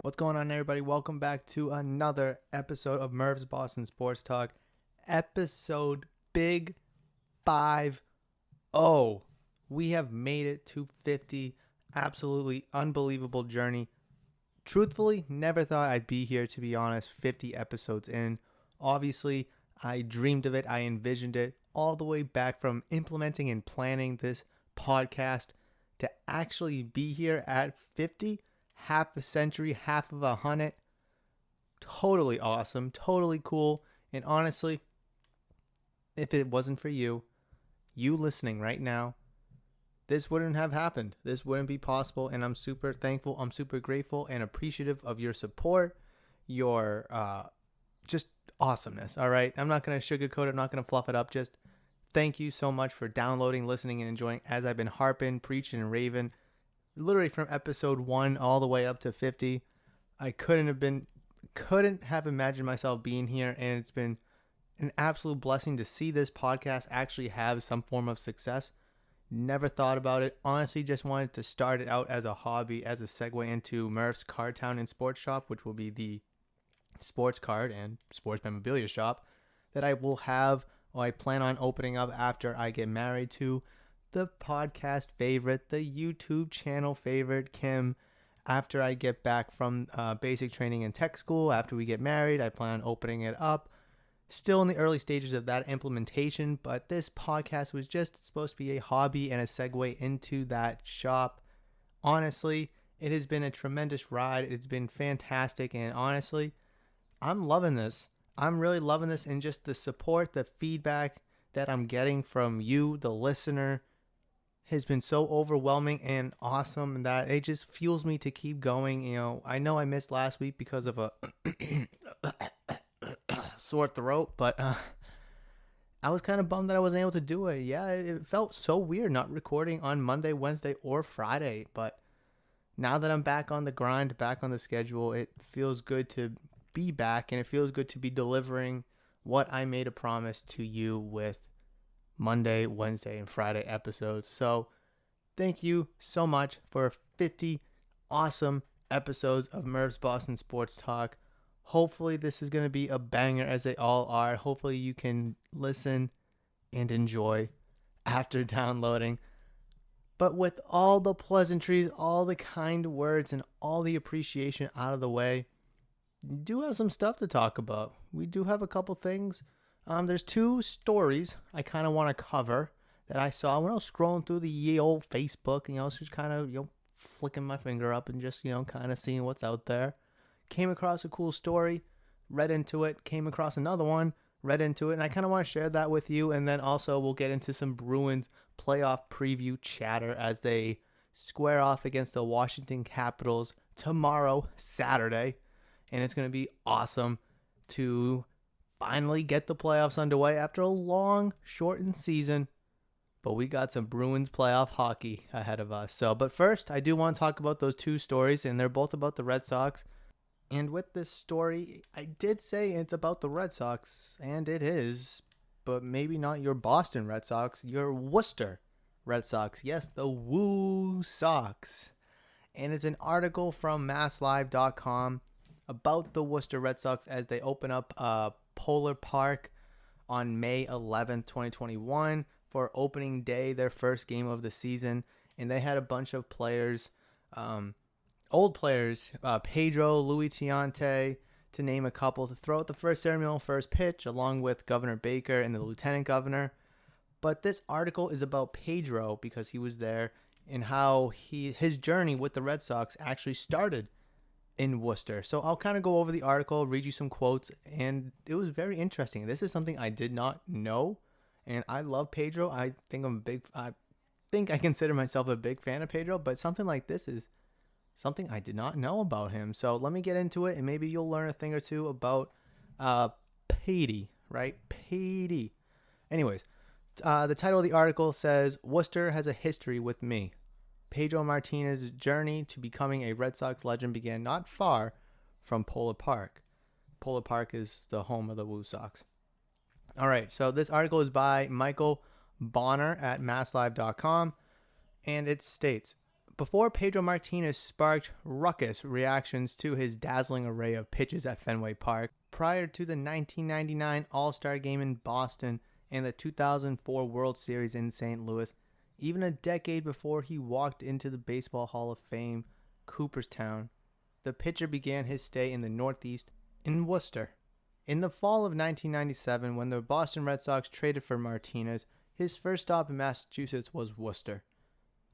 What's going on, everybody? Welcome back to another episode of Murph's Boston Sports Talk. Episode Big 5-0. We have made it to 50. Absolutely unbelievable journey. Truthfully, never thought I'd be here, to be honest, 50 episodes in. Obviously, I dreamed of it. I envisioned it all the way back from implementing and planning this podcast to actually be here at 50. Half a century, half of 100. Totally awesome, totally cool. And honestly, if it wasn't for you listening right now, this wouldn't have happened. This wouldn't be possible. And I'm super thankful. I'm super grateful and appreciative of your support, your just awesomeness. All right. I'm not going to sugarcoat it. I'm not going to fluff it up. Just thank you so much for downloading, listening, and enjoying as I've been harping, preaching, and raving. Literally from episode 1 all the way up to 50. I couldn't have imagined myself being here, and it's been an absolute blessing to see this podcast actually have some form of success. Never thought about it. Honestly, just wanted to start it out as a hobby, as a segue into Murph's Card Town and Sports Shop, which will be the sports card and sports memorabilia shop that I will have, or I plan on opening up after I get married to the podcast favorite, the YouTube channel favorite, Kim. After I get back from basic training and tech school, after we get married, I plan on opening it up. Still in the early stages of that implementation, but this podcast was just supposed to be a hobby and a segue into that shop. Honestly, it has been a tremendous ride. It's been fantastic, and honestly, I'm loving this. I'm really loving this, and just the support, the feedback that I'm getting from you, the listener, has been so overwhelming and awesome that it just fuels me to keep going. You know, I know I missed last week because of a sore throat, but I was kind of bummed that I wasn't able to do it. Yeah, it felt so weird not recording on Monday, Wednesday, or Friday, but now that I'm back on the grind, back on the schedule, it feels good to be back, and it feels good to be delivering what I made a promise to you with Monday, Wednesday, and Friday episodes. So thank you so much for 50 awesome episodes of Murph's Boston Sports Talk. Hopefully this is going to be a banger, as they all are. Hopefully you can listen and enjoy after downloading. But with all the pleasantries, all the kind words, and all the appreciation out of the way, we do have some stuff to talk about. We do have a couple things. There's 2 stories I kind of want to cover that I saw when I was scrolling through the ye old Facebook. I was just kind of, flicking my finger up and just, kind of seeing what's out there. Came across a cool story, read into it, came across another one, read into it, and I kind of want to share that with you. And then also we'll get into some Bruins playoff preview chatter as they square off against the Washington Capitals tomorrow, Saturday. And it's going to be awesome to finally get the playoffs underway after a long, shortened season. But we got some Bruins playoff hockey ahead of us. But first, I do want to talk about those 2 stories, and they're both about the Red Sox. And with this story, I did say it's about the Red Sox, and it is, but maybe not your Boston Red Sox, your Worcester Red Sox. Yes, the Woo Sox. And it's an article from MassLive.com about the Worcester Red Sox as they open up Polar Park on May 11th, 2021 for opening day, their first game of the season. And they had a bunch of players, old players, Pedro, Louis Tiante, to name a couple, to throw out the first ceremonial first pitch along with Governor Baker and the Lieutenant Governor. But this article is about Pedro because he was there and how his journey with the Red Sox actually started in Worcester. So I'll kind of go over the article, read you some quotes, and it was very interesting. This is something I did not know, and I love Pedro. I think I consider myself a big fan of Pedro, but something like this is something I did not know about him. So let me get into it, and maybe you'll learn a thing or two about Patey, right? Patey. Anyways, the title of the article says, Worcester has a history with me. Pedro Martinez's journey to becoming a Red Sox legend began not far from Polar Park. Polar Park is the home of the Woo Sox. All right, so this article is by Michael Bonner at MassLive.com, and it states, Before Pedro Martinez sparked ruckus reactions to his dazzling array of pitches at Fenway Park, prior to the 1999 All-Star Game in Boston and the 2004 World Series in St. Louis, even a decade before he walked into the Baseball Hall of Fame, Cooperstown, the pitcher began his stay in the Northeast in Worcester. In the fall of 1997, when the Boston Red Sox traded for Martinez, his first stop in Massachusetts was Worcester.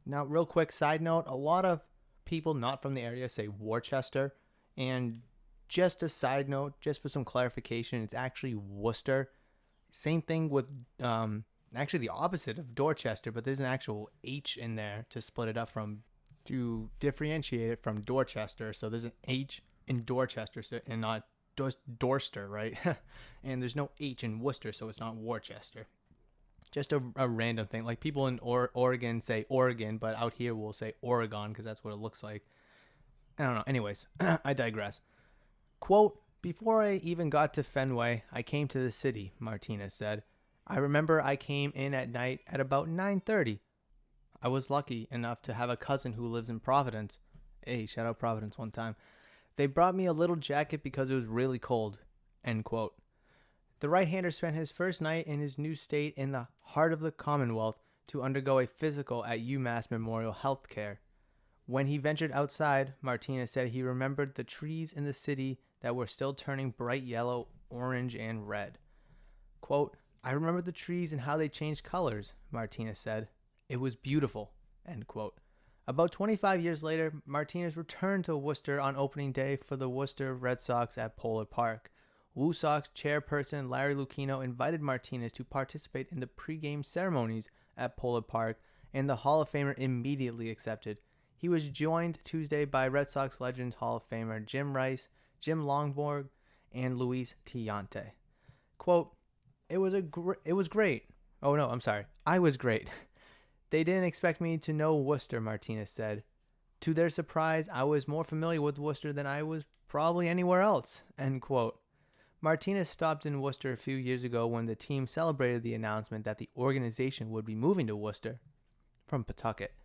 Now, real quick side note, a lot of people not from the area say Worcester, and just a side note, just for some clarification, it's actually Worcester. Same thing with, actually the opposite of Dorchester, but there's an actual H in there to split it up from, to differentiate it from Dorchester. So there's an H in Dorchester and not Dorster, right? And there's no H in Worcester, so it's not Worcester. Just a random thing. Like people in Oregon say Oregon, but out here we'll say Oregon because that's what it looks like. I don't know. Anyways, I digress. Quote, "Before I even got to Fenway, I came to the city," Martinez said. "I remember I came in at night at about 9:30. I was lucky enough to have a cousin who lives in Providence. Hey, shout out Providence one time. They brought me a little jacket because it was really cold." End quote. The right-hander spent his first night in his new state in the heart of the Commonwealth to undergo a physical at UMass Memorial Healthcare. When he ventured outside, Martinez said he remembered the trees in the city that were still turning bright yellow, orange, and red. Quote, "I remember the trees and how they changed colors," Martinez said. "It was beautiful." End quote. About 25 years later, Martinez returned to Worcester on opening day for the Worcester Red Sox at Polar Park. Woo Sox chairperson Larry Lucchino invited Martinez to participate in the pregame ceremonies at Polar Park, and the Hall of Famer immediately accepted. He was joined Tuesday by Red Sox Legends Hall of Famer Jim Rice, Jim Longborg, and Luis Tiante. Quote, it was great. Oh no, I'm sorry. I was great. They didn't expect me to know Worcester," Martinez said. "To their surprise, I was more familiar with Worcester than I was probably anywhere else." End quote. Martinez stopped in Worcester a few years ago when the team celebrated the announcement that the organization would be moving to Worcester from Pawtucket.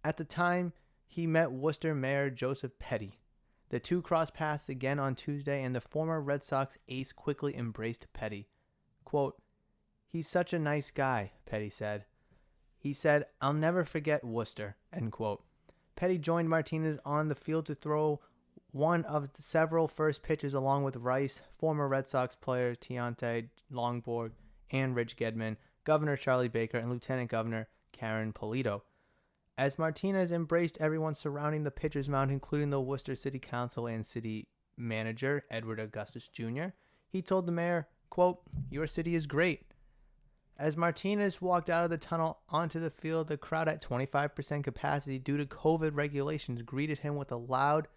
At the time, he met Worcester Mayor Joseph Petty. The two crossed paths again on Tuesday, and the former Red Sox ace quickly embraced Petty. Quote, "He's such a nice guy," Petty said. He said, "I'll never forget Worcester." End quote. Petty joined Martinez on the field to throw one of the several first pitches along with Rice, former Red Sox player Tiante Longborg, and Rich Gedman, Governor Charlie Baker, and Lieutenant Governor Karen Polito. As Martinez embraced everyone surrounding the pitcher's mound, including the Worcester City Council and City Manager Edward Augustus Jr., he told the mayor, quote, "Your city is great." As Martinez walked out of the tunnel onto the field, the crowd at 25% capacity due to COVID regulations greeted him with a loud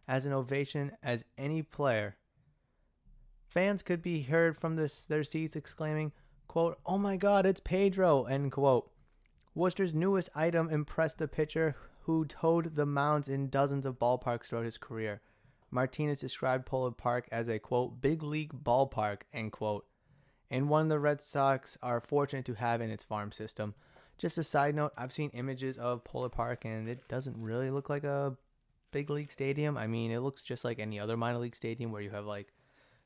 as an ovation as any player. Fans could be heard from their seats exclaiming, quote, "Oh my God, it's Pedro," end quote. Worcester's newest item impressed the pitcher who toed the mounds in dozens of ballparks throughout his career. Martinez described Polar Park as a, quote, "big league ballpark," end quote, and one the Red Sox are fortunate to have in its farm system. Just a side note, I've seen images of Polar Park, and it doesn't really look like a big league stadium. I mean, it looks just like any other minor league stadium where you have like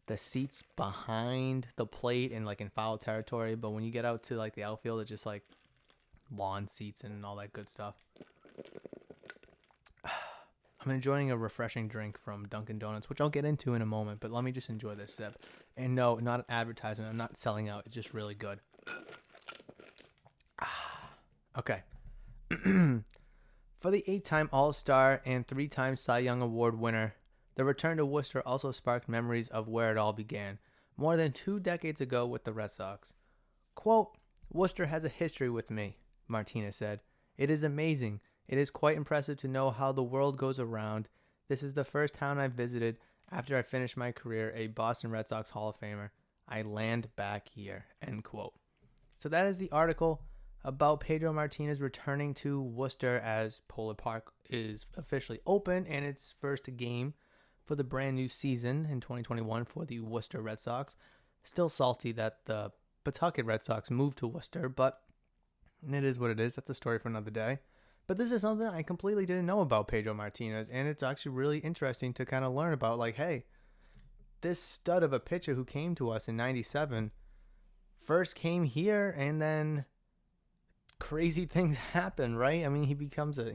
the seats behind the plate and like in foul territory, but when you get out to like the outfield, it's just like lawn seats and all that good stuff. I'm enjoying a refreshing drink from Dunkin' Donuts, which I'll get into in a moment, but let me just enjoy this sip. And no, not an advertisement. I'm not selling out. It's just really good. Okay. For the 8-time All-Star and 3-time Cy Young Award winner, the return to Worcester also sparked memories of where it all began, more than 2 decades ago with the Red Sox. Quote, "Worcester has a history with me," Martinez said. "It is amazing. It is quite impressive to know how the world goes around. This is the first town I visited after I finished my career a Boston Red Sox Hall of Famer. I land back here," end quote. So that is the article about Pedro Martinez returning to Worcester as Polar Park is officially open and its first game for the brand new season in 2021 for the Worcester Red Sox. Still salty that the Pawtucket Red Sox moved to Worcester, but it is what it is. That's a story for another day. But this is something I completely didn't know about Pedro Martinez, and it's actually really interesting to kind of learn about, like, hey, this stud of a pitcher who came to us in 97 first came here, and then crazy things happen, right? I mean, he becomes a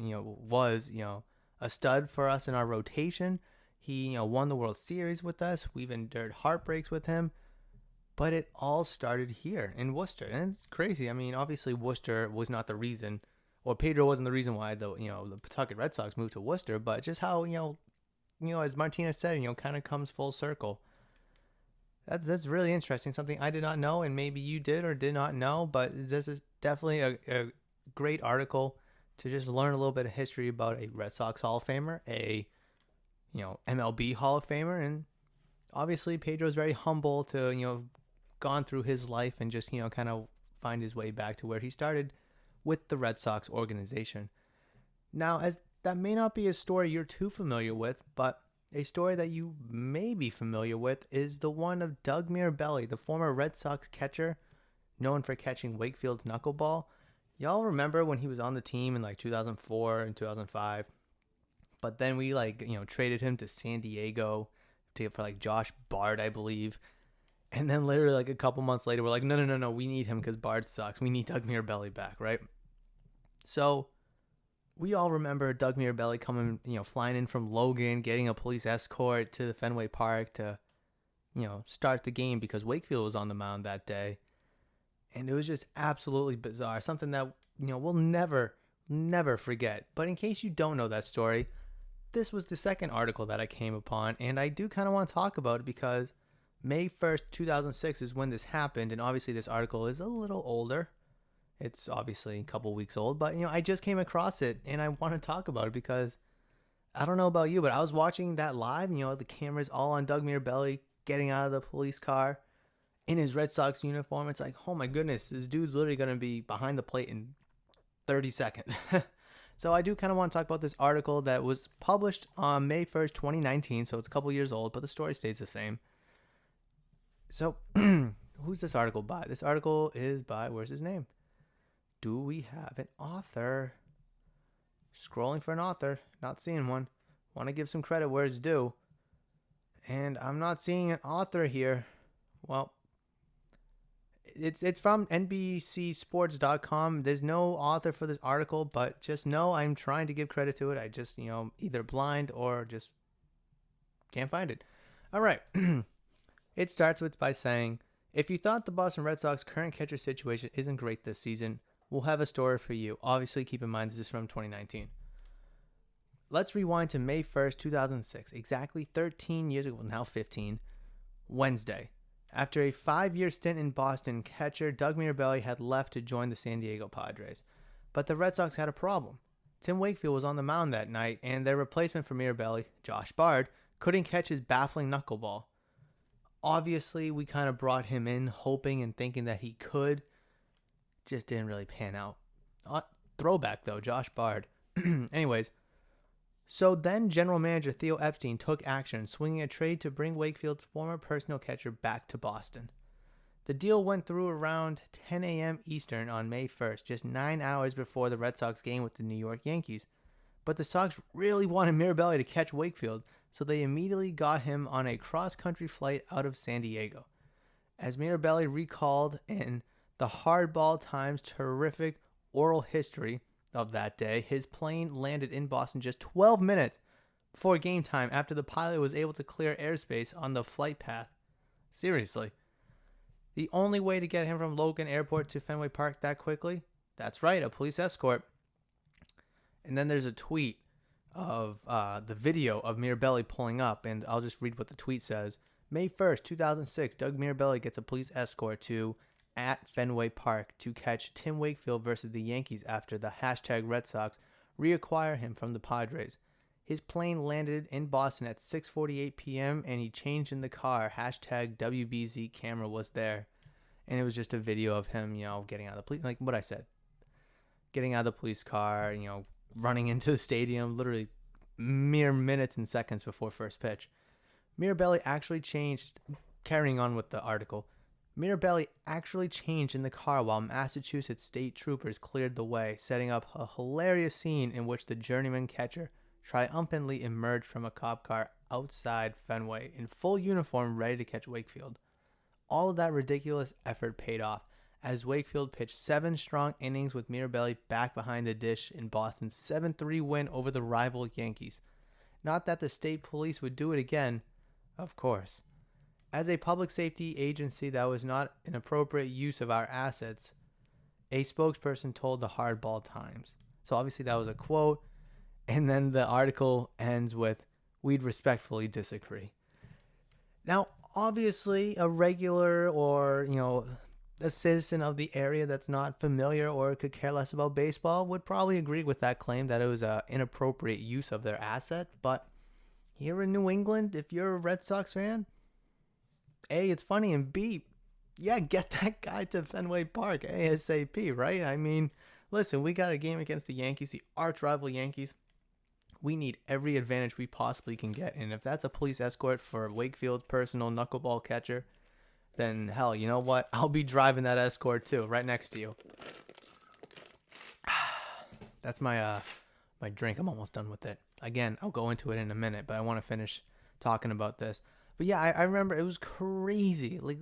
stud for us in our rotation. He, won the World Series with us. We've endured heartbreaks with him. But it all started here in Worcester. And it's crazy. I mean, obviously Worcester was not the reason, or Pedro wasn't the reason why the Pawtucket Red Sox moved to Worcester, but just how, as Martinez said, kind of comes full circle. That's really interesting. Something I did not know, and maybe you did or did not know, but this is definitely a great article to just learn a little bit of history about a Red Sox Hall of Famer, a MLB Hall of Famer, and obviously Pedro's very humble to gone through his life and just kind of find his way back to where he started with the Red Sox organization. Now, as that may not be a story you're too familiar with, but a story that you may be familiar with is the one of Doug Mirabelli, the former Red Sox catcher, known for catching Wakefield's knuckleball. Y'all remember when he was on the team in like 2004 and 2005? But then we traded him to San Diego for like Josh Bard, I believe. And then literally like a couple months later, we're like, no, we need him because Bard sucks. We need Doug Mirabelli back, right? So we all remember Doug Mirabelli coming, flying in from Logan, getting a police escort to the Fenway Park to, start the game because Wakefield was on the mound that day. And it was just absolutely bizarre. Something that, we'll never forget. But in case you don't know that story, this was the second article that I came upon. And I do kind of want to talk about it because May 1st, 2006 is when this happened. And obviously this article is a little older. It's obviously a couple weeks old. But, I just came across it and I want to talk about it because I don't know about you, but I was watching that live. The camera's all on Doug Mirabelli getting out of the police car in his Red Sox uniform. It's like, oh my goodness, this dude's literally going to be behind the plate in 30 seconds. So I do kind of want to talk about this article that was published on May 1st, 2019. So it's a couple years old, but the story stays the same. So who's this article by? This article is by, where's his name? Do we have an author? Scrolling for an author, not seeing one. Want to give some credit where it's due. And I'm not seeing an author here. Well, it's from NBCSports.com. There's no author for this article, but just know I'm trying to give credit to it. I just, either blind or just can't find it. All right. It starts with by saying, if you thought the Boston Red Sox current catcher situation isn't great this season, we'll have a story for you. Obviously, keep in mind this is from 2019. Let's rewind to May 1st, 2006, exactly 13 years ago, now 15, Wednesday. After a 5-year stint in Boston, catcher Doug Mirabelli had left to join the San Diego Padres. But the Red Sox had a problem. Tim Wakefield was on the mound that night, and their replacement for Mirabelli, Josh Bard, couldn't catch his baffling knuckleball. Obviously, we kind of brought him in hoping and thinking that he could. Just didn't really pan out. Throwback, though, Josh Bard. Anyways, so then general manager Theo Epstein took action, swinging a trade to bring Wakefield's former personal catcher back to Boston. The deal went through around 10 a.m. Eastern on May 1st, just 9 hours before the Red Sox game with the New York Yankees. But the Sox really wanted Mirabelli to catch Wakefield, so they immediately got him on a cross-country flight out of San Diego. As Mirabelli recalled in the Hardball Times' terrific oral history of that day, his plane landed in Boston just 12 minutes before game time after the pilot was able to clear airspace on the flight path. Seriously. The only way to get him from Logan Airport to Fenway Park that quickly? That's right, a police escort. And then there's a tweet of the video of Mirabelli pulling up, and I'll just read what the tweet says. May 1st, 2006, Doug Mirabelli gets a police escort to at Fenway Park to catch Tim Wakefield versus the Yankees after the #Red Sox reacquire him from the Padres. His plane landed in Boston at 6:48 p.m. and he changed in the car. #WBZ camera was there. And it was just a video of him, getting out of the police, like what I said. Getting out of the police car, running into the stadium, literally mere minutes and seconds before first pitch. Mirabelli actually changed, carrying on with the article, Mirabelli actually changed in the car while Massachusetts state troopers cleared the way, setting up a hilarious scene in which the journeyman catcher triumphantly emerged from a cop car outside Fenway in full uniform ready to catch Wakefield. All of that ridiculous effort paid off as Wakefield pitched 7 strong innings with Mirabelli back behind the dish in Boston's 7-3 win over the rival Yankees. Not that the state police would do it again, of course. As a public safety agency that was not an appropriate use of our assets, a spokesperson told the Hardball Times. So obviously that was a quote, and then the article ends with, "We'd respectfully disagree." Now, obviously, a regular or, a citizen of the area that's not familiar or could care less about baseball would probably agree with that claim that it was an inappropriate use of their asset. But here in New England, if you're a Red Sox fan, A, it's funny, and B, yeah, get that guy to Fenway Park ASAP, right? I mean, listen, we got a game against the Yankees, the arch rival Yankees. We need every advantage we possibly can get. And if that's a police escort for Wakefield's personal knuckleball catcher, then hell, you know what? I'll be driving that escort too, right next to you. That's my drink. I'm almost done with it. Again, I'll go into it in a minute, but I want to finish talking about this. But yeah, I remember it was crazy. Like,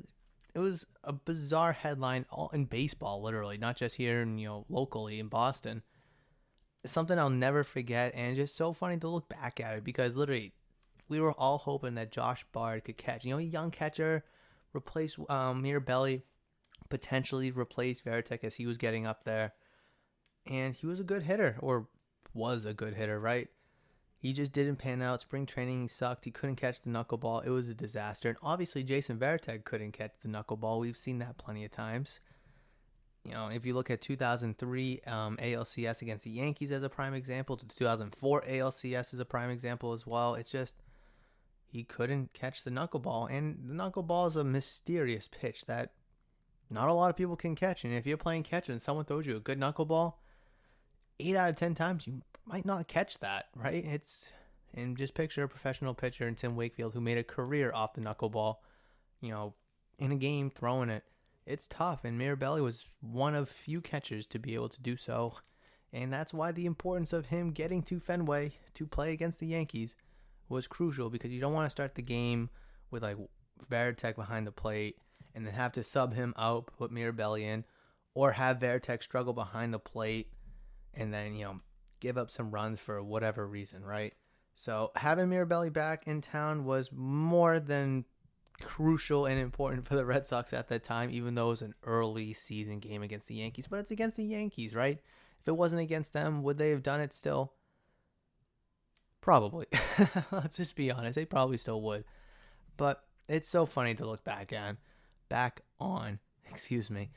it was a bizarre headline all in baseball, literally, not just here and locally in Boston. It's something I'll never forget, and just so funny to look back at it because literally, we were all hoping that Josh Bard could catch. A young catcher, replace Mirabelli, potentially replace Veritek as he was getting up there, and he was a good hitter, or was a good hitter, right? He just didn't pan out. Spring training, he sucked. He couldn't catch the knuckleball. It was a disaster. And obviously, Jason Veritek couldn't catch the knuckleball. We've seen that plenty of times. If you look at 2003 ALCS against the Yankees as a prime example, the 2004 ALCS is a prime example as well. It's just he couldn't catch the knuckleball. And the knuckleball is a mysterious pitch that not a lot of people can catch. And if you're playing catch and someone throws you a good knuckleball, 8 out of 10 times you might not catch that, right? And just picture a professional pitcher in Tim Wakfield who made a career off the knuckleball, in a game throwing it. It's tough, and Mirabelli was one of few catchers to be able to do so. And that's why the importance of him getting to Fenway to play against the Yankees was crucial, because you don't want to start the game with like Veritek behind the plate and then have to sub him out, put Mirabelli in, or have Veritek struggle behind the plate and then, give up some runs for whatever reason, right? So having Mirabelli back in town was more than crucial and important for the Red Sox at that time, even though it was an early season game against the Yankees. But it's against the Yankees, right? If it wasn't against them, would they have done it still? Probably. Let's just be honest. They probably still would. But it's so funny to look back on. Excuse me.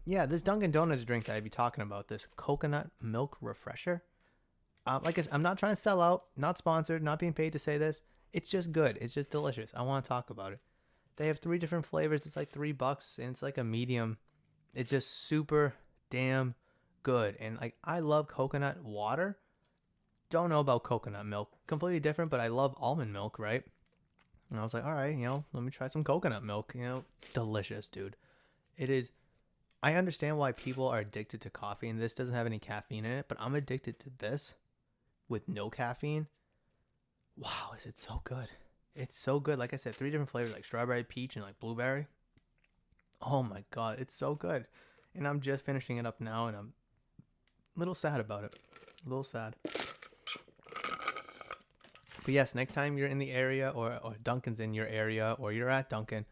This Dunkin' Donuts drink that I'd be talking about, this coconut milk refresher. Like I said, I'm not trying to sell out, not sponsored, not being paid to say this. It's just good. It's just delicious. I want to talk about it. They have 3 different flavors. It's like $3, and it's like a medium. It's just super damn good. And like, I love coconut water. Don't know about coconut milk. Completely different, but I love almond milk, right? And I was like, all right, let me try some coconut milk. Delicious, dude. It is. I understand why people are addicted to coffee, and this doesn't have any caffeine in it, but I'm addicted to this with no caffeine. Wow, is it so good? It's so good. Like I said, 3 different flavors, like strawberry, peach, and like blueberry. Oh my God, it's so good. And I'm just finishing it up now, and I'm a little sad about it. A little sad. But yes, next time you're in the area, or Dunkin's in your area, or you're at Dunkin',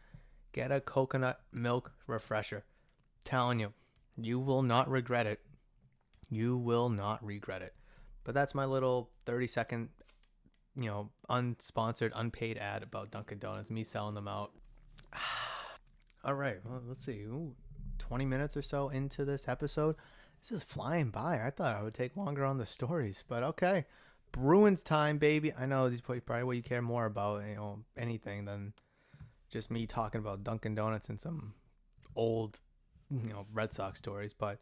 get a coconut milk refresher. Telling you, you will not regret it. You will not regret it. But that's my little 30-second, unsponsored, unpaid ad about Dunkin' Donuts, me selling them out. All right, well, let's see. 20 minutes or so into this episode. This is flying by. I thought I would take longer on the stories, but okay. Bruins time, baby. I know these are probably what you care more about, anything than just me talking about Dunkin' Donuts and some old Red Sox stories, but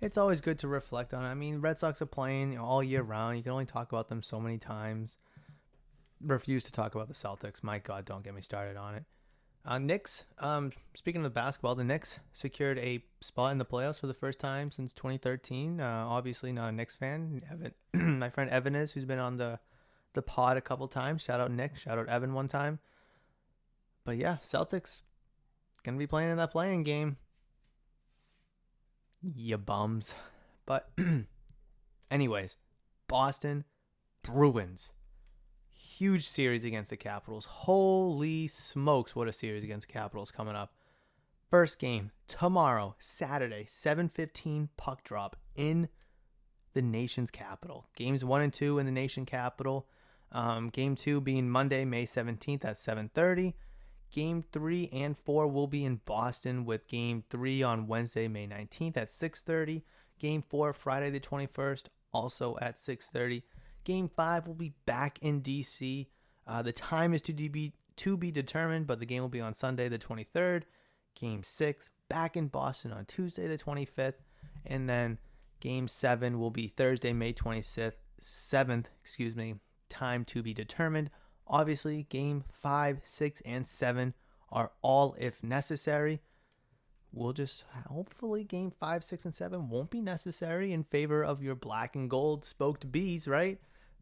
it's always good to reflect on it. I mean, Red Sox are playing all year round. You can only talk about them so many times. Refuse to talk about the Celtics. My God, don't get me started on it. Knicks. Speaking of basketball, the Knicks secured a spot in the playoffs for the first time since 2013. Obviously, not a Knicks fan. Evan, my friend Evan is, who's been on the pod a couple times. Shout out Nick. Shout out Evan one time. But yeah, Celtics gonna be playing in that playing game. Ya bums. But anyways, Boston Bruins. Huge series against the Capitals. Holy smokes, what a series against the Capitals coming up. First game tomorrow, Saturday, 7:15 puck drop in the nation's capital. Games 1 and 2 in the nation capital. Game 2 being Monday, May 17th at 7:30. Game 3 and 4 will be in Boston, with Game 3 on Wednesday, May 19th at 6:30. Game 4, Friday the 21st, also at 6:30. Game 5 will be back in D.C. The time is to be determined, but the game will be on Sunday the 23rd. Game 6 back in Boston on Tuesday the 25th. And then Game 7 will be Thursday, May 7th, time to be determined. Obviously, Game 5, 6, and 7 are all if necessary. We'll just hopefully Game 5, 6, and 7 won't be necessary in favor of your black and gold spoked bees, right?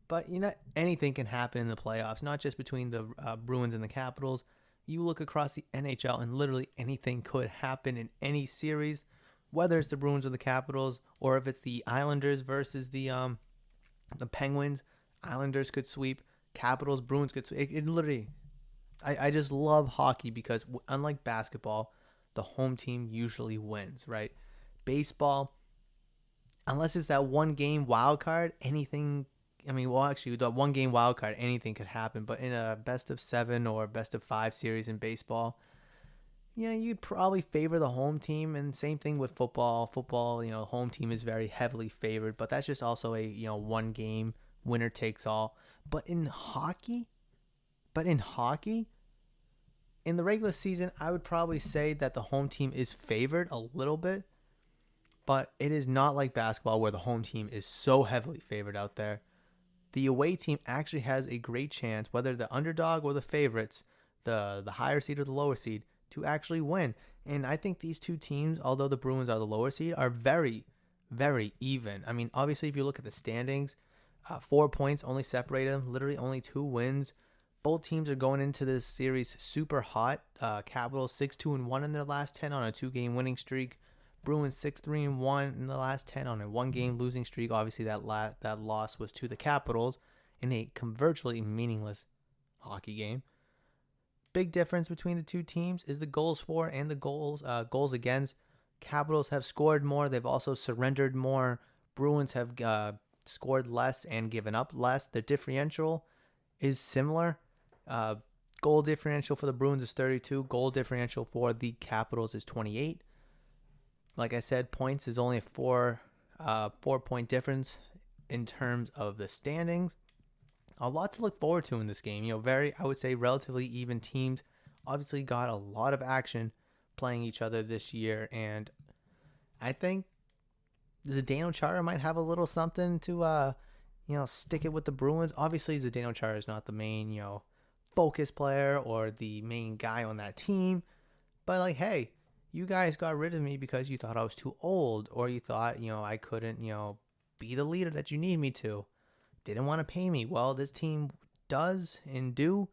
But anything can happen in the playoffs, not just between the Bruins and the Capitals. You look across the NHL and literally anything could happen in any series, whether it's the Bruins or the Capitals, or if it's the Islanders versus the Penguins. Islanders could sweep, Capitals, Bruins could sweep. It literally, I just love hockey because unlike basketball, the home team usually wins, right? Baseball, unless it's that one game wild card, anything. The one game wild card, anything could happen. But in a best of 7 or best of 5 series in baseball, you'd probably favor the home team. And same thing with football. Football, home team is very heavily favored, but that's just also a one game winner takes all. But in hockey, in the regular season, I would probably say that the home team is favored a little bit, but it is not like basketball where the home team is so heavily favored out there. The away team actually has a great chance, whether the underdog or the favorites, the higher seed or the lower seed, to actually win. And I think these two teams, although the Bruins are the lower seed, are very, very even. Obviously, if you look at the standings, 4 points only separate them, literally only 2 wins. Both teams are going into this series super hot. Capitals 6-2-1 in their last 10 on a 2-game winning streak. Bruins 6-3-1 in the last 10 on a 1-game losing streak. Obviously, that loss was to the Capitals in a virtually meaningless hockey game. Big difference between the two teams is the goals for and the goals against. Capitals have scored more. They've also surrendered more. Bruins have scored less and given up less. The differential is similar. Goal differential for the Bruins is 32. Goal differential for the Capitals is 28. Like I said, points is only a 4-point difference in terms of the standings. A lot to look forward to in this game. I would say relatively even teams. Obviously got a lot of action playing each other this year, and I think Zdeno Chara might have a little something to stick it with the Bruins. Obviously, Zdeno Chara is not the main, focus player or the main guy on that team. But hey, you guys got rid of me because you thought I was too old, or you thought, I couldn't, be the leader that you need me to. Didn't want to pay me. Well, this team does and do.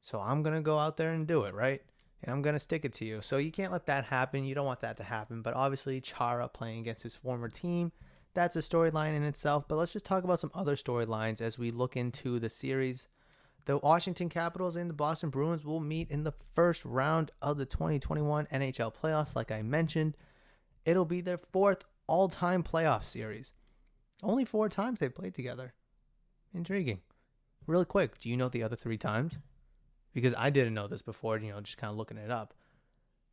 So I'm going to go out there and do it, right? And I'm going to stick it to you. So you can't let that happen. You don't want that to happen. But obviously, Chara playing against his former team, that's a storyline in itself. But let's just talk about some other storylines as we look into the series. The Washington Capitals and the Boston Bruins will meet in the first round of the 2021 NHL playoffs. Like I mentioned, it'll be their 4th all-time playoff series. Only 4 times they've played together. Intriguing. Really quick, do you know the other 3 times? Because I didn't know this before, just kind of looking it up.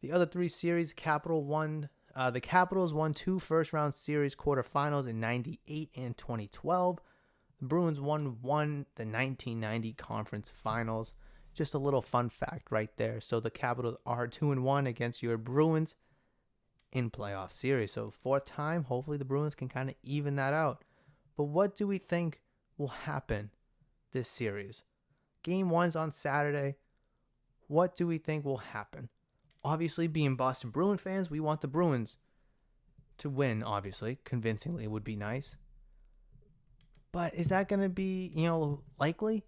The other 3 series, the Capitals won 2 first-round series quarterfinals in 98 and 2012. The Bruins won the 1990 conference finals. Just a little fun fact right there. So the Capitals are 2-1 against your Bruins in playoff series. So 4th time, hopefully the Bruins can kind of even that out. But what do we think will happen this series? Game 1's on Saturday. What do we think will happen? Obviously, being Boston Bruin fans, we want the Bruins to win, obviously. Convincingly would be nice. But is that going to be, likely?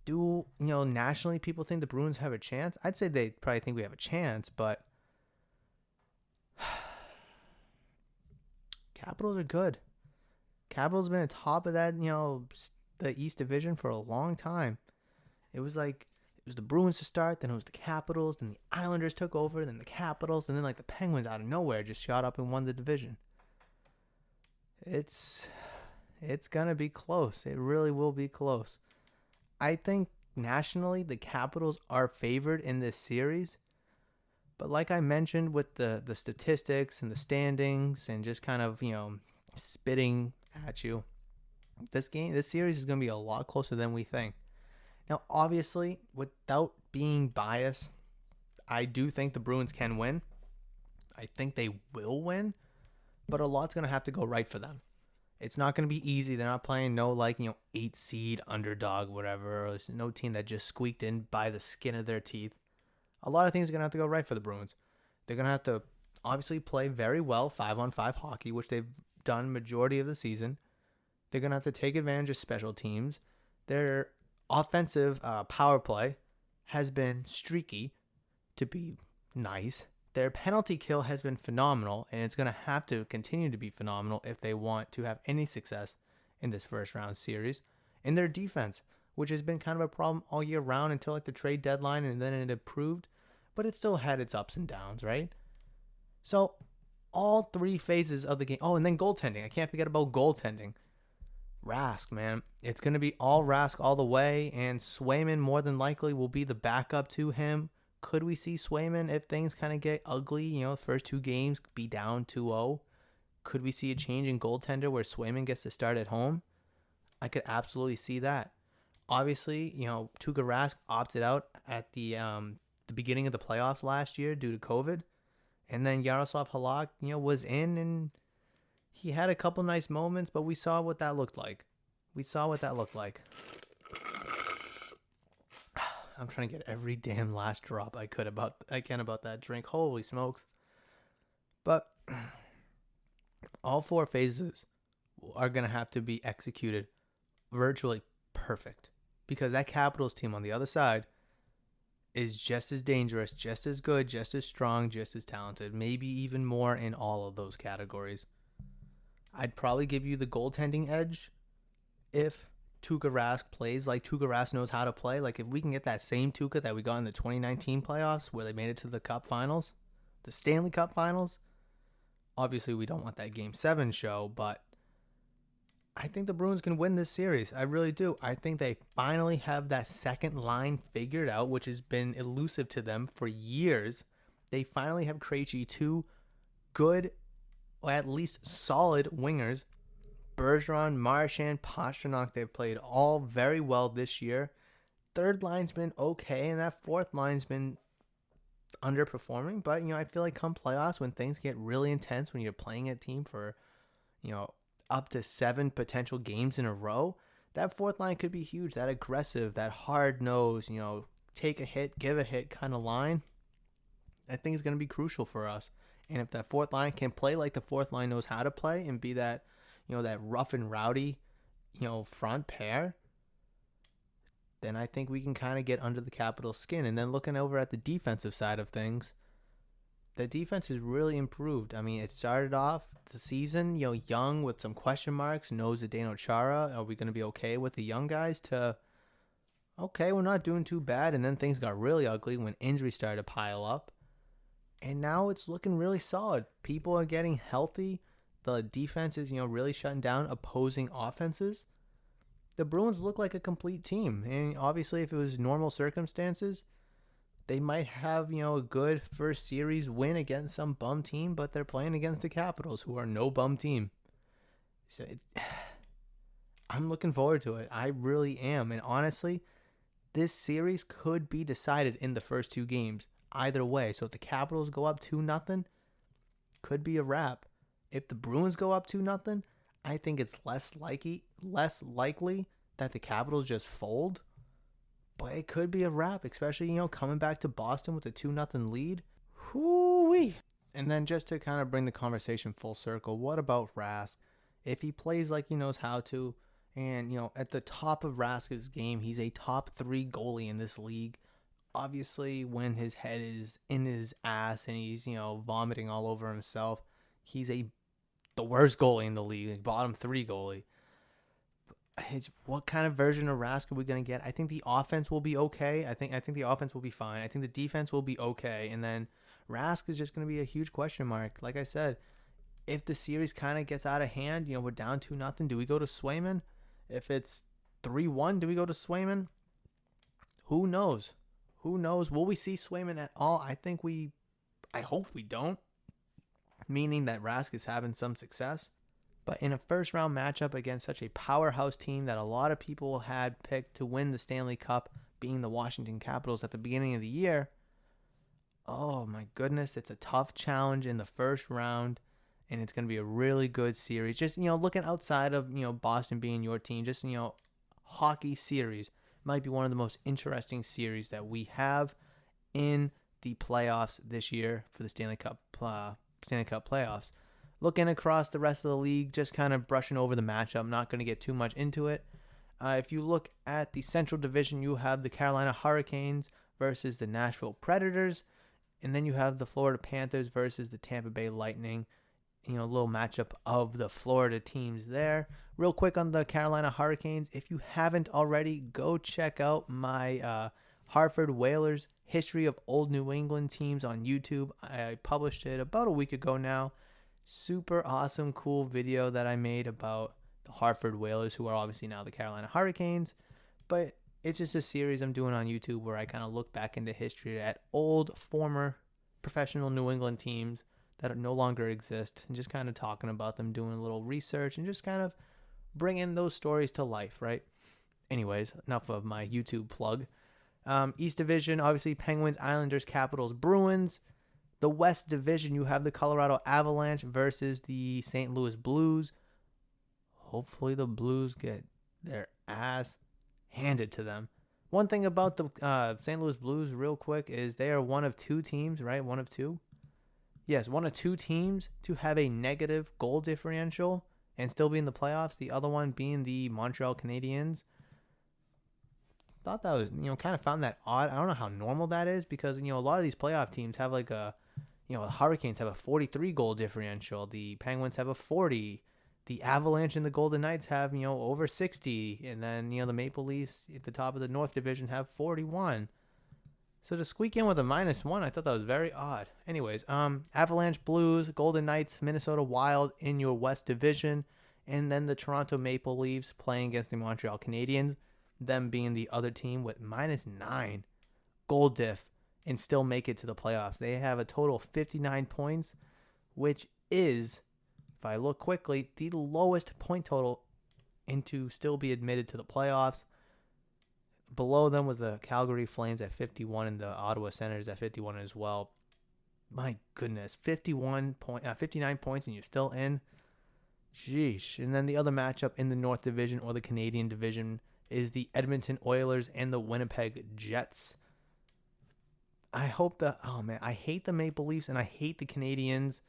Do, nationally people think the Bruins have a chance? I'd say they probably think we have a chance, but Capitals are good. Capitals been at top of that, the East Division for a long time. It was the Bruins to start, then it was the Capitals, then the Islanders took over, then the Capitals, and then the Penguins out of nowhere just shot up and won the division. It's gonna be close. It really will be close. I think nationally the Capitals are favored in this series. But like I mentioned with the statistics and the standings and just kind of, spitting at you, this series is going to be a lot closer than we think. Now, obviously, without being biased, I do think the Bruins can win. I think they will win, but a lot's going to have to go right for them. It's not going to be easy. They're not playing no 8 seed underdog, whatever. Or there's no team that just squeaked in by the skin of their teeth. A lot of things are going to have to go right for the Bruins. They're going to have to obviously play very well 5-on-5 hockey, which they've done majority of the season. They're going to have to take advantage of special teams. Their offensive power play has been streaky, to be nice. Their penalty kill has been phenomenal, and it's going to have to continue to be phenomenal if they want to have any success in this first round series. And their defense, which has been kind of a problem all year round until the trade deadline, and then it improved, but it still had its ups and downs, right? So all three phases of the game. Oh, and then goaltending. I can't forget about goaltending. Rask, man. It's going to be all Rask all the way, and Swayman more than likely will be the backup to him. Could we see Swayman, if things kind of get ugly, the first two games be down 2-0? Could we see a change in goaltender where Swayman gets to start at home? I could absolutely see that. Obviously, Tuukka Rask opted out at the beginning of the playoffs last year due to COVID. And then Yaroslav Halak, was in, and he had a couple nice moments, but we saw what that looked like. I'm trying to get every damn last drop I can about that drink. Holy smokes. But all four phases are going to have to be executed virtually perfect, because that Capitals team on the other side is just as dangerous, just as good, just as strong, just as talented, maybe even more in all of those categories. I'd probably give you the goaltending edge if Tuukka Rask plays like Tuukka Rask knows how to play. If we can get that same Tuukka that we got in the 2019 playoffs where they made it to the Cup Finals, the Stanley Cup Finals, obviously we don't want that Game 7 show, but I think the Bruins can win this series. I really do. I think they finally have that second line figured out, which has been elusive to them for years. They finally have Krejci, two good, or at least solid wingers. Bergeron, Marchand, Pastrnak, they've played all very well this year. Third line's been okay, and that fourth line's been underperforming. But, I feel like come playoffs, when things get really intense, when you're playing a team for, up to 7 potential games in a row, that fourth line could be huge. That aggressive, that hard-nosed, take a hit, give a hit kind of line, I think is going to be crucial for us. And if that fourth line can play like the fourth line knows how to play and be that, that rough and rowdy, front pair, then I think we can kind of get under the Capitals' skin. And then looking over at the defensive side of things, the defense has really improved. I mean, it started off the season, young with some question marks. No Zdeno Chara. Are we going to be okay with the young guys? To, okay, we're not doing too bad. And then things got really ugly when injuries started to pile up. And now it's looking really solid. People are getting healthy. The defense is, really shutting down opposing offenses. The Bruins look like a complete team. And obviously, if it was normal circumstances, they might have, a good first series win against some bum team, but they're playing against the Capitals, who are no bum team. So I'm looking forward to it. I really am. And honestly, this series could be decided in the first two games either way. So if the Capitals go up 2-0, could be a wrap. If the Bruins go up 2-0, I think it's less likely that the Capitals just fold. but it could be a wrap, especially, coming back to Boston with a 2-0 lead. Hoo-wee. And then just to kind of bring the conversation full circle, what about Rask? If he plays like he knows how to, and, at the top of Rask's game, he's a top 3 goalie in this league. Obviously, when his head is in his ass and he's, vomiting all over himself, he's the worst goalie in the league, bottom 3 goalie. What kind of version of Rask are we going to get? I think the offense will be okay. I think the offense will be fine. I think the defense will be okay. And then Rask is just going to be a huge question mark. Like I said, if the series kind of gets out of hand, we're down 2-0, do we go to Swayman? If it's 3-1, do we go to Swayman? Who knows? Will we see Swayman at all? I hope we don't. Meaning that Rask is having some success. But in a first round matchup against such a powerhouse team that a lot of people had picked to win the Stanley Cup, being the Washington Capitals at the beginning of the year, oh my goodness, it's a tough challenge in the first round, and it's going to be a really good series. Just, looking outside of, Boston being your team, just, hockey series might be one of the most interesting series that we have in the playoffs this year for the Stanley Cup Playoffs. Looking across the rest of the league, just kind of brushing over the matchup. I'm not going to get too much into it. If you look at the Central Division, you have the Carolina Hurricanes versus the Nashville Predators. And then you have the Florida Panthers versus the Tampa Bay Lightning. A little matchup of the Florida teams there. Real quick on the Carolina Hurricanes, if you haven't already, go check out my Hartford Whalers History of Old New England Teams on YouTube. I published it about a week ago now. Super awesome, cool video that I made about the Hartford Whalers, who are obviously now the Carolina Hurricanes. But it's just a series I'm doing on YouTube where I kind of look back into history at old, former professional New England teams that no longer exist, and just kind of talking about them, doing a little research, and just kind of bringing those stories to life, right? Anyways, enough of my YouTube plug. East Division, obviously Penguins, Islanders, Capitals, Bruins. The West Division, you have the Colorado Avalanche versus the St. Louis Blues. Hopefully the Blues get their ass handed to them. One thing about the St. Louis Blues, real quick, is they are one of 2 teams, right? One of 2? Yes, one of 2 teams to have a negative goal differential and still be in the playoffs. The other one being the Montreal Canadiens. Thought that was, kind of found that odd. I don't know how normal that is because, a lot of these playoff teams have like the Hurricanes have a 43 goal differential. The Penguins have a 40. The Avalanche and the Golden Knights have, over 60. And then, the Maple Leafs at the top of the North Division have 41. So to squeak in with a -1, I thought that was very odd. Anyways, Avalanche, Blues, Golden Knights, Minnesota Wild in your West Division. And then the Toronto Maple Leafs playing against the Montreal Canadiens, them being the other team with -9 goal diff and still make it to the playoffs. They have a total of 59 points, which is, if I look quickly, the lowest point total and to still be admitted to the playoffs. Below them was the Calgary Flames at 51 and the Ottawa Senators at 51 as well. My goodness, 59 points and you're still in? Sheesh. And then the other matchup in the North Division or the Canadian Division is the Edmonton Oilers and the Winnipeg Jets. I hate the Maple Leafs and I hate the Canadiens.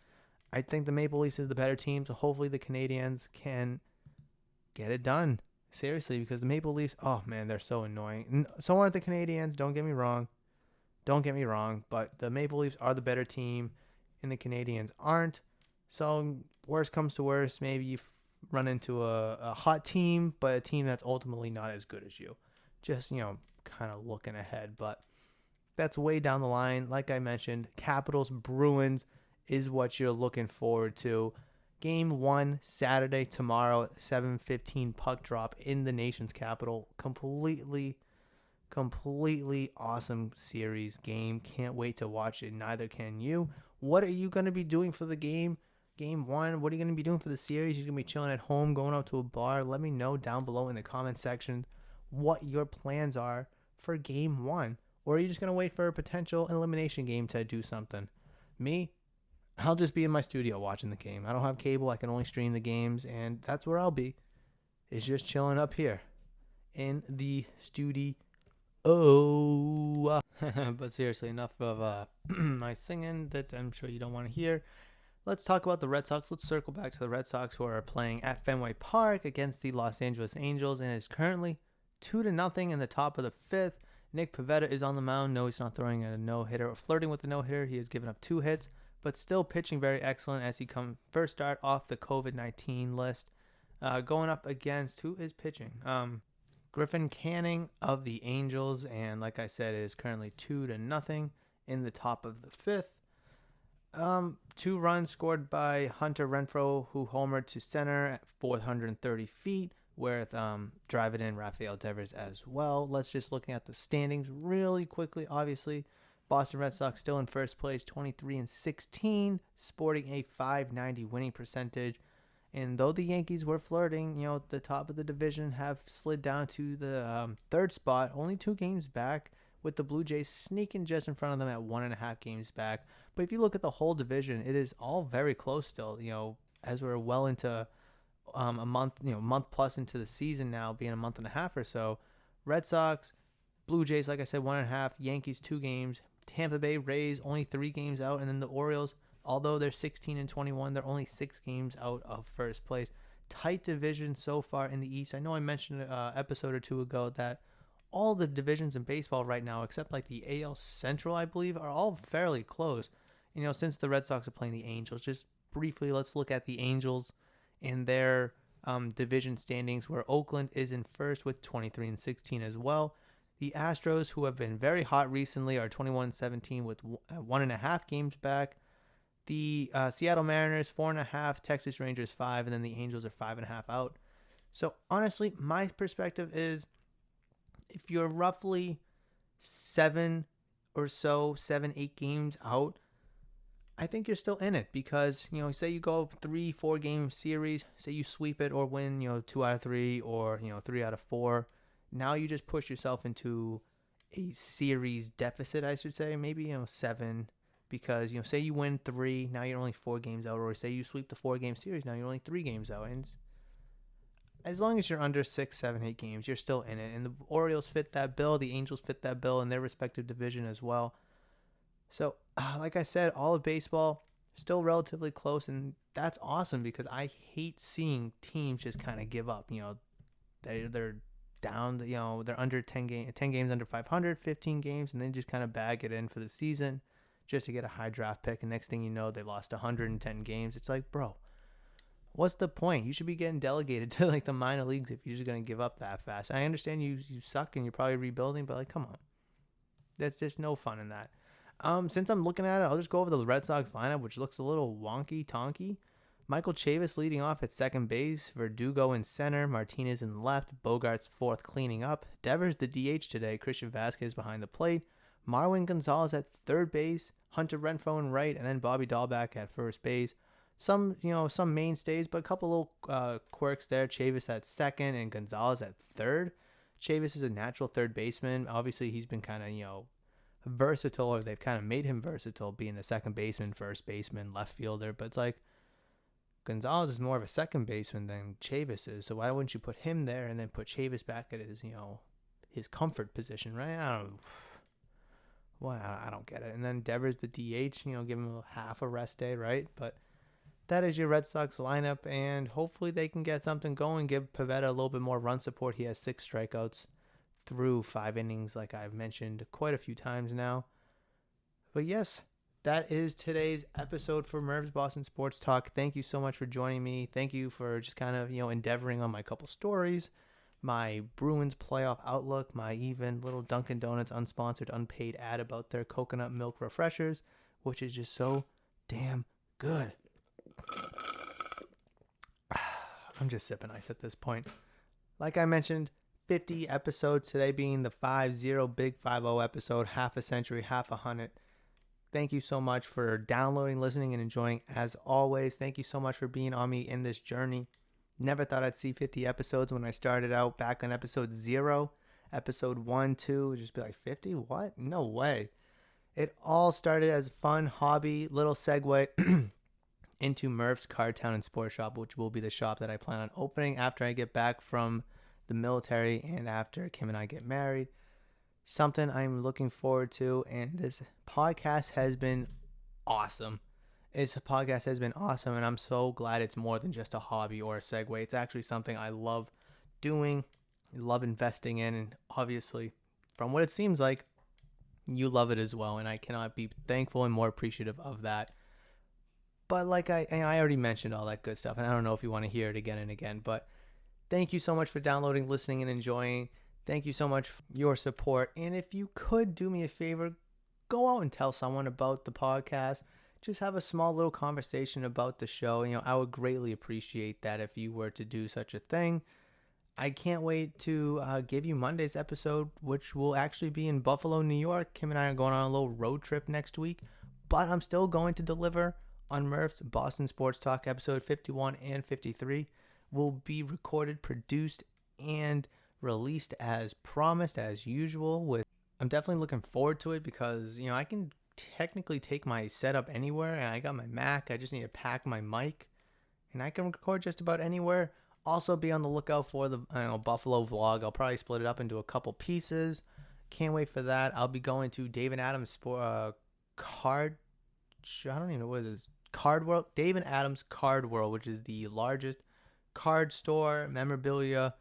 I think the Maple Leafs is the better team, so hopefully the Canadiens can get it done. Seriously, because the Maple Leafs, they're so annoying. So aren't the Canadiens, don't get me wrong. But the Maple Leafs are the better team and the Canadiens aren't. So worst comes to worst, maybe you run into a hot team, but a team that's ultimately not as good as you. Just, kind of looking ahead. But that's way down the line. Like I mentioned, Capitals, Bruins is what you're looking forward to. Game 1, Saturday, tomorrow, 7:15 puck drop in the nation's capital. Completely awesome series game. Can't wait to watch it. Neither can you. What are you going to be doing for the game? Game 1, what are you going to be doing for the series? You're going to be chilling at home, going out to a bar? Let me know down below in the comment section what your plans are for Game 1. Or are you just going to wait for a potential elimination game to do something? Me? I'll just be in my studio watching the game. I don't have cable. I can only stream the games, and that's where I'll be. Is just chilling up here in the studio. Oh, but seriously, enough of my singing that I'm sure you don't want to hear. Let's talk about the Red Sox. Let's circle back to the Red Sox, who are playing at Fenway Park against the Los Angeles Angels, and is currently 2-0 in the top of the fifth. Nick Pivetta is on the mound. No, he's not throwing a no-hitter or flirting with a no-hitter. He has given up 2 hits, but still pitching very excellent as he comes first start off the COVID-19 list. Going up against, who is pitching? Griffin Canning of the Angels, and like I said, it is currently 2-0 in the top of the fifth. 2 runs scored by Hunter Renfroe, who homered to center at 430 feet, with driving in Rafael Devers as well. Let's just look at the standings really quickly. Obviously, Boston Red Sox still in first place, 23-16, sporting a .590 winning percentage. And though the Yankees were flirting, the top of the division have slid down to the third spot, only 2 games back, with the Blue Jays sneaking just in front of them at 1.5 games back. But if you look at the whole division, it is all very close still, as we're well into a month plus into the season now, being a month and a half or so. Red Sox, Blue Jays, like I said, 1.5, Yankees 2 games, Tampa Bay Rays only 3 games out, and then the Orioles, although they're 16-21, they're only 6 games out of first place. Tight division so far in the East. I know I mentioned an episode or 2 ago that all the divisions in baseball right now, except like the AL Central, I believe, are all fairly close. Since the Red Sox are playing the Angels, just briefly, let's look at the Angels in their division standings, where Oakland is in first with 23-16 as well. The Astros, who have been very hot recently, are 21-17 with 1.5 games back. The Seattle Mariners, 4.5, Texas Rangers, 5, and then the Angels are 5.5 out. So honestly, my perspective is, if you're roughly 7, 8 games out, I think you're still in it, because, say you go 3-4 game series, say you sweep it or win, 2 out of 3 or, 3 out of 4. Now you just push yourself into a series deficit, I should say, maybe, 7, because, say you win 3, now you're only 4 games out, or say you sweep the 4-game series, now you're only 3 games out. And as long as you're under 6, 7, 8 games, you're still in it. And the Orioles fit that bill, the Angels fit that bill in their respective division as well. So, like I said, all of baseball still relatively close, and that's awesome, because I hate seeing teams just kind of give up. They're down, they're under 10 games under 500, 15 games, and then just kind of bag it in for the season just to get a high draft pick, and next thing you know, they lost 110 games. It's like, bro, what's the point? You should be getting delegated to like the minor leagues if you're just going to give up that fast. I understand you suck and you're probably rebuilding, but come on. That's just no fun in that. Since I'm looking at it, I'll just go over the Red Sox lineup, which looks a little wonky-tonky. Michael Chavis leading off at second base, Verdugo in center, Martinez in left, Bogarts fourth cleaning up, Devers the DH today, Christian Vasquez behind the plate, Marwin Gonzalez at third base, Hunter Renfroe in right, and then Bobby Dahlbeck at first base. Some mainstays, but a couple little quirks there. Chavis at second and Gonzalez at third. Chavis is a natural third baseman. Obviously, he's been kind of, versatile, or they've kind of made him versatile, being a second baseman, first baseman, left fielder. But it's like Gonzalez is more of a second baseman than Chavis is, so why wouldn't you put him there and then put Chavis back at his comfort position, right? I don't get it. And then Devers the DH, give him half a rest day, right? But that is your Red Sox lineup, and hopefully they can get something going. Give Pivetta a little bit more run support. He has 6 strikeouts through 5 innings, like I've mentioned quite a few times now. But yes, that is today's episode for Murph's Boston Sports Talk. Thank you so much for joining me. Thank you for just kind of, endeavoring on my couple stories, my Bruins playoff outlook, my even little Dunkin' Donuts unsponsored, unpaid ad about their coconut milk refreshers, which is just so damn good. I'm just sipping ice at this point. Like I mentioned, 50 episodes, today being the 5-0 Big 5-0 episode, half a century, half a hundred. Thank you so much for downloading, listening, and enjoying as always. Thank you so much for being on me in this journey. Never thought I'd see 50 episodes when I started out back on episode 0. Episode 1, 2, just be like, 50? What? No way. It all started as a fun hobby, little segue into Murph's Card Town and Sports Shop, which will be the shop that I plan on opening after I get back from the military and after Kim and I get married. something I'm looking forward to, and this podcast has been awesome. This podcast has been awesome, and I'm so glad it's more than just a hobby or a segue. It's actually something I love doing, love investing in, and obviously, from what it seems like, you love it as well, and I cannot be thankful and more appreciative of that. But like I already mentioned all that good stuff, and I don't know if you want to hear it again and again, but thank you so much for downloading, listening, and enjoying. Thank you so much for your support. And if you could do me a favor, go out and tell someone about the podcast. Just have a small little conversation about the show. I would greatly appreciate that if you were to do such a thing. I can't wait to give you Monday's episode, which will actually be in Buffalo, New York. Kim and I are going on a little road trip next week, but I'm still going to deliver on Murph's Boston Sports Talk episode 51 and 53. Will be recorded, produced, and released as promised, as usual. I'm definitely looking forward to it because I can technically take my setup anywhere, and I got my Mac. I just need to pack my mic, and I can record just about anywhere. Also, be on the lookout for the Buffalo vlog. I'll probably split it up into a couple pieces. Can't wait for that. I'll be going to David Adams card. I don't even know what it is. Card World. David Adams Card World, which is the largest card store, memorabilia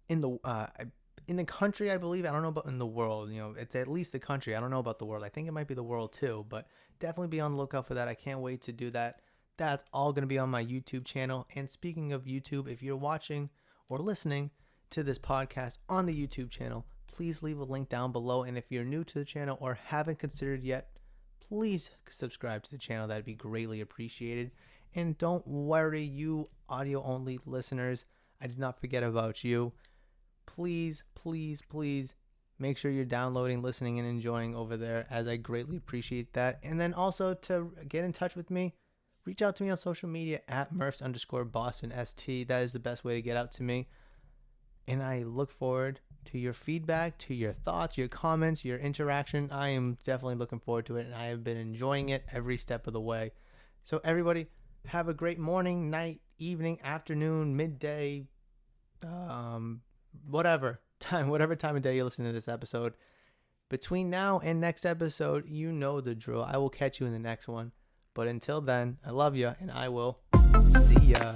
in the country, I believe. I don't know about in the world. It's at least the country. I don't know about the world. I think it might be the world too, but definitely be on the lookout for that. I can't wait to do that. That's all going to be on my YouTube channel. And speaking of YouTube, if you're watching or listening to this podcast on the YouTube channel, please leave a link down below. And if you're new to the channel or haven't considered yet, please subscribe to the channel. That'd be greatly appreciated. And don't worry, you audio-only listeners, I did not forget about you. Please, please, please make sure you're downloading, listening, and enjoying over there, as I greatly appreciate that. And then also to get in touch with me, reach out to me on social media at Murphs_BostonST. That is the best way to get out to me. And I look forward to your feedback, to your thoughts, your comments, your interaction. I am definitely looking forward to it, and I have been enjoying it every step of the way. So everybody, have a great morning, night, evening, afternoon, midday, whatever time of day you're listening to this episode. Between now and next episode, you know the drill. I will catch you in the next one. But until then, I love you, and I will see ya.